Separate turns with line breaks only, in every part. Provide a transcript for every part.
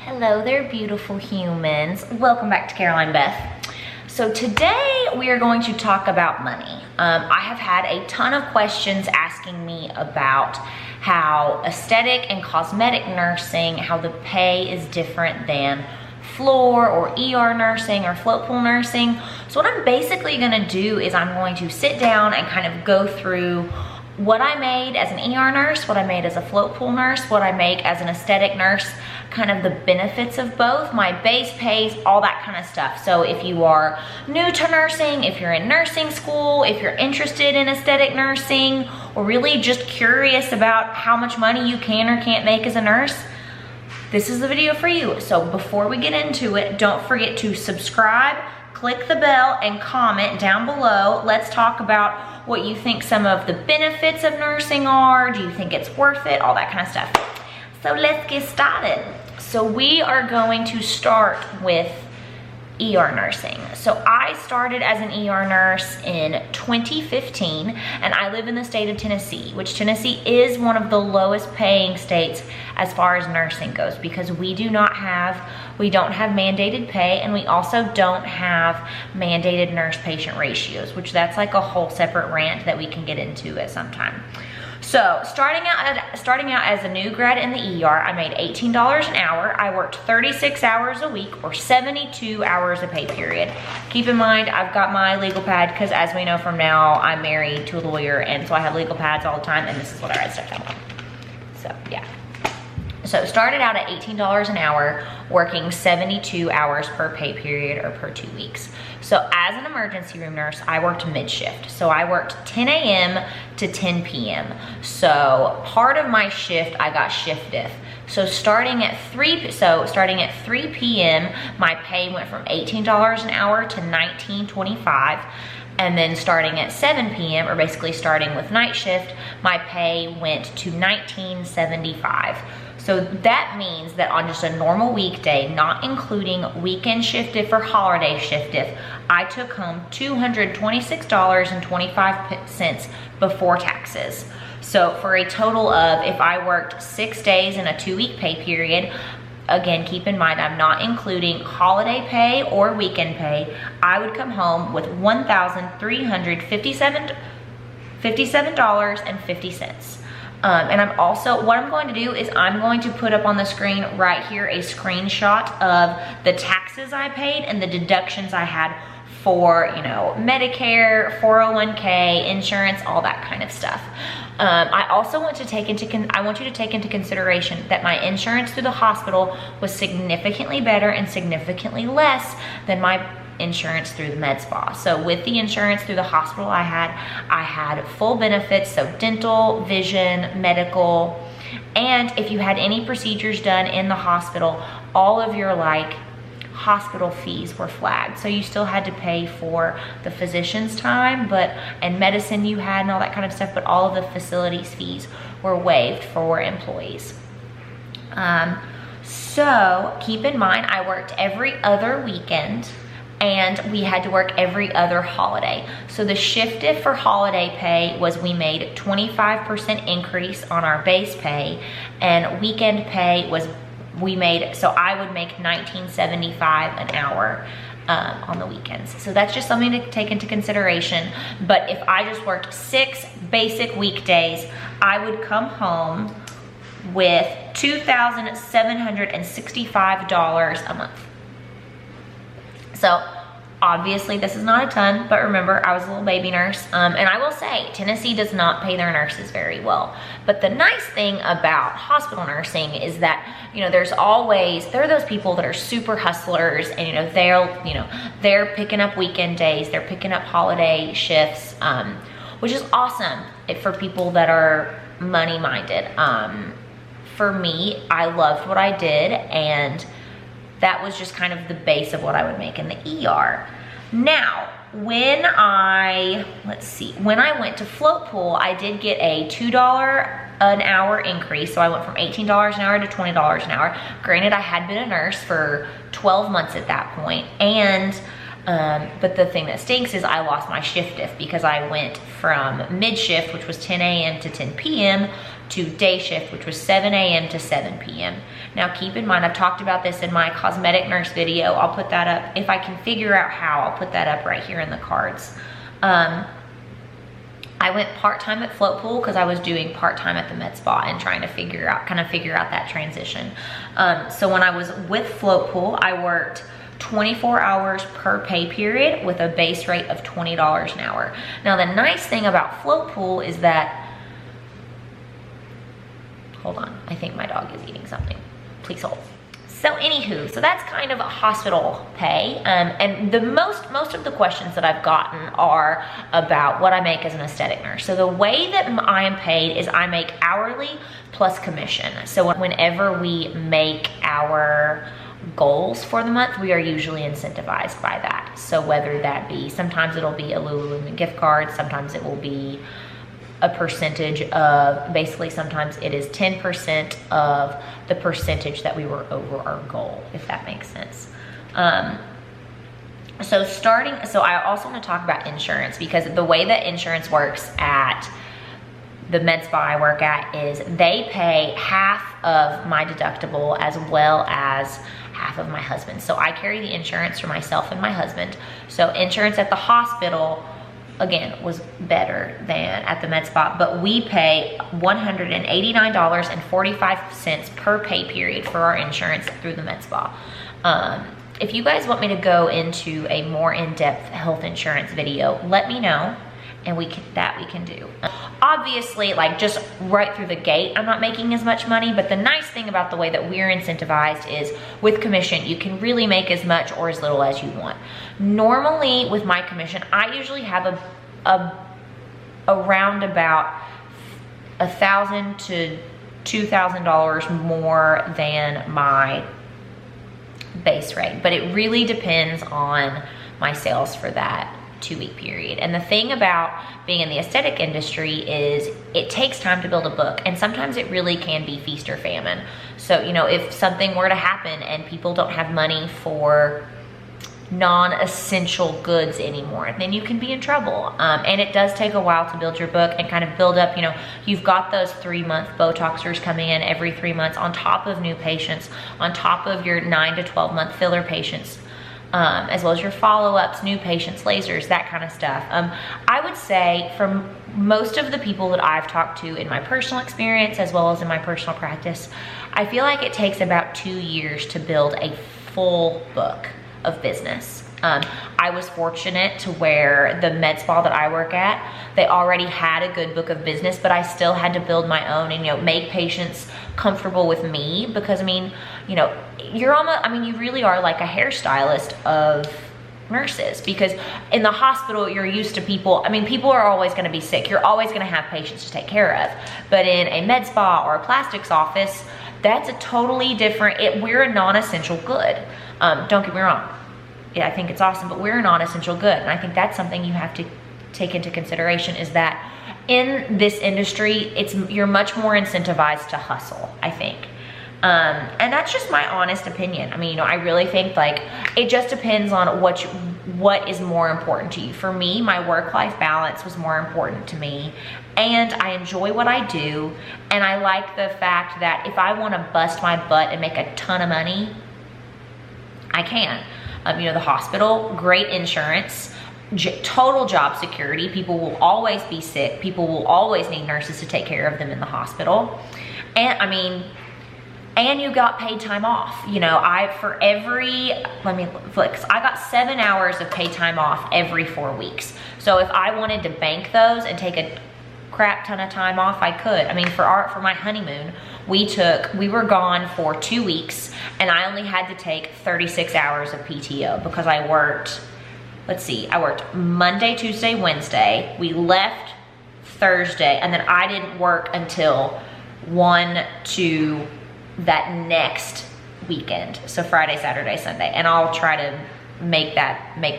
Hello there, beautiful humans. Welcome back to Caroline Beth. So today we are going to talk about money. I have had a ton of questions asking me about how aesthetic and cosmetic nursing, how the pay is different than floor or ER nursing or float pool nursing. So what I'm basically gonna do is I'm going to sit down and kind of go through what I made as an ER nurse, what I made as a float pool nurse, what I make as an aesthetic nurse, kind of the benefits of both, my base pays, all that kind of stuff. So if you are new to nursing, if you're in nursing school, if you're interested in aesthetic nursing, or really just curious about how much money you can or can't make as a nurse, this is the video for you. So before we get into it, don't forget to subscribe, click the bell, and comment down below. Let's talk about what you think some of the benefits of nursing are. Do you think it's worth it? All that kind of stuff. So let's get started. So we are going to start with ER nursing. So I started as an ER nurse in 2015, and I live in the state of Tennessee, which Tennessee is one of the lowest paying states as far as nursing goes, because we don't have mandated pay, and we also don't have mandated nurse-patient ratios, which that's like a whole separate rant that we can get into at some time. So starting out as a new grad in the ER, I made $18 an hour. I worked 36 hours a week, or 72 hours a pay period. Keep in mind, I've got my legal pad, because as we know from now, I'm married to a lawyer, and so I have legal pads all the time, and this is what I write stuff down on. So yeah. So started out at $18 an hour, working 72 hours per pay period, or per 2 weeks. So as an emergency room nurse, I worked mid-shift. So I worked 10 a.m. to 10 p.m. So part of my shift, I got shift diff. So starting at 3 p.m., my pay went from $18 an hour to $19.25. And then starting at 7 p.m., or basically starting with night shift, my pay went to $19.75. So that means that on just a normal weekday, not including weekend shift diff or holiday shift diff, I took home $226.25 before taxes. So for a total of, if I worked 6 days in a 2-week pay period, again, keep in mind, I'm not including holiday pay or weekend pay, I would come home with $1,357.50. And I'm also, what I'm going to do is I'm going to put up on the screen right here a screenshot of the taxes I paid and the deductions I had for, you know, Medicare, 401k, insurance, all that kind of stuff. I also want to take into consideration that my insurance through the hospital was significantly better and significantly less than my insurance through the med spa. So with the insurance through the hospital I had full benefits, so dental, vision, medical, and if you had any procedures done in the hospital, all of your hospital fees were flagged. So you still had to pay for the physician's time, and medicine you had and all that kind of stuff, but all of the facilities fees were waived for employees. So keep in mind, I worked every other weekend, and we had to work every other holiday. So the shift diff for holiday pay was, we made 25% increase on our base pay, and weekend pay was, so I would make $19.75 an hour on the weekends. So that's just something to take into consideration. But if I just worked 6 basic weekdays, I would come home with $2,765 a month. So obviously this is not a ton, but remember, I was a little baby nurse. And I will say, Tennessee does not pay their nurses very well. But the nice thing about hospital nursing is that, you know, there are those people that are super hustlers, and, you know, they're picking up weekend days, they're picking up holiday shifts, which is awesome for people that are money minded. For me, I loved what I did, and that was just kind of the base of what I would make in the ER. Now, when I went to float pool, I did get a $2 an hour increase. So I went from $18 an hour to $20 an hour. Granted, I had been a nurse for 12 months at that point, but the thing that stinks is I lost my shift diff, because I went from mid shift, which was 10 a.m. to 10 p.m. to day shift, which was 7 a.m. to 7 p.m. Now keep in mind, I've talked about this in my Cosmetic Nurse video. I'll put that up. If I can figure out how, I'll put that up right here in the cards. I went part-time at Float Pool because I was doing part-time at the med spa and trying to figure out that transition. So when I was with Float Pool, I worked 24 hours per pay period with a base rate of $20 an hour. Now the nice thing about Float Pool is that, hold on, I think my dog is eating something. Please hold. So anywho, so that's kind of a hospital pay. And the most of the questions that I've gotten are about what I make as an aesthetic nurse. So the way that I am paid is I make hourly plus commission. So whenever we make our goals for the month, we are usually incentivized by that. So whether that be, sometimes it'll be a Lululemon gift card, sometimes it will be a percentage of, basically sometimes it is 10% of the percentage that we were over our goal, if that makes sense. So I also want to talk about insurance, because the way that insurance works at the med spa I work at is they pay half of my deductible as well as half of my husband. So I carry the insurance for myself and my husband. So insurance at the hospital, again, was better than at the med spa, but we pay $189.45 per pay period for our insurance through the med spa. If you guys want me to go into a more in-depth health insurance video, let me know, and we can do. Obviously, like just right through the gate, I'm not making as much money, but the nice thing about the way that we're incentivized is with commission, you can really make as much or as little as you want. Normally with my commission, I usually have around about $1,000 to $2,000 more than my base rate, but it really depends on my sales for that 2-week period. And the thing about being in the aesthetic industry is it takes time to build a book, and sometimes it really can be feast or famine. So, you know, if something were to happen and people don't have money for non-essential goods anymore, then you can be in trouble. And it does take a while to build your book and kind of build up, you know, you've got those 3-month Botoxers coming in every 3 months on top of new patients, on top of your 9 to 12 month filler patients, as well as your follow-ups, new patients, lasers, that kind of stuff. I would say from most of the people that I've talked to in my personal experience, as well as in my personal practice, I feel like it takes about 2 years to build a full book of business. I was fortunate to where the med spa that I work at, they already had a good book of business, but I still had to build my own and, you know, make patients comfortable with me, because I mean, you know, you really are like a hairstylist of nurses, because in the hospital you're used to people, I mean, people are always going to be sick. You're always going to have patients to take care of. But in a med spa or a plastics office, that's a totally different, we're a non-essential good. Don't get me wrong. Yeah, I think it's awesome, but we're a non-essential good. And I think that's something you have to take into consideration, is that in this industry, you're much more incentivized to hustle, I think. And that's just my honest opinion. I mean, you know, I really think like it just depends on what is more important to you. For me, my work-life balance was more important to me, and I enjoy what I do, and I like the fact that if I want to bust my butt and make a ton of money, I can. You know, the hospital, great insurance, total job security. People will always be sick. People will always need nurses to take care of them in the hospital. And I mean, and you got paid time off. You know, I got 7 hours of paid time off every 4 weeks. So if I wanted to bank those and take a crap ton of time off, I could. I mean, for my honeymoon, we were gone for 2 weeks, and I only had to take 36 hours of PTO because I worked, I worked Monday, Tuesday, Wednesday. We left Thursday, and then I didn't work until 1 to that next weekend. So Friday, Saturday, Sunday. And I'll try to make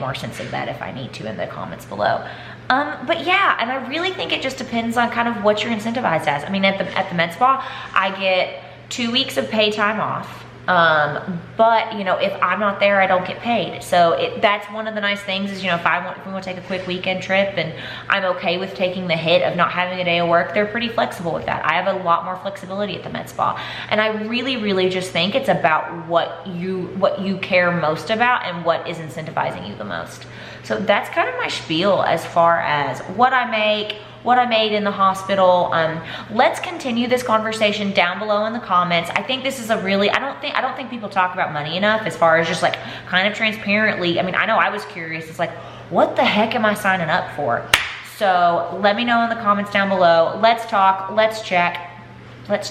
more sense of that if I need to in the comments below. But yeah, and I really think it just depends on kind of what you're incentivized as. I mean, at the med spa, I get 2 weeks of paid time off. But you know, if I'm not there, I don't get paid. So that's one of the nice things is, you know, if we want to take a quick weekend trip and I'm okay with taking the hit of not having a day of work, they're pretty flexible with that. I have a lot more flexibility at the med spa. And I really, really just think it's about what you care most about and what is incentivizing you the most. So that's kind of my spiel as far as what I make, what I made in the hospital. Let's continue this conversation down below in the comments. I think this is a really, I don't think people talk about money enough as far as just like kind of transparently. I mean, I know I was curious. It's like, what the heck am I signing up for? So let me know in the comments down below. Let's talk, let's check, let's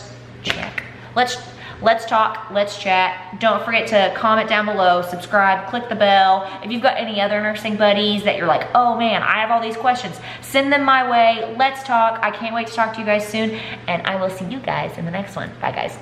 talk, let's chat. Don't forget to comment down below, subscribe, click the bell. If you've got any other nursing buddies that you're like, oh man, I have all these questions, send them my way. Let's talk. I can't wait to talk to you guys soon, and I will see you guys in the next one. Bye guys.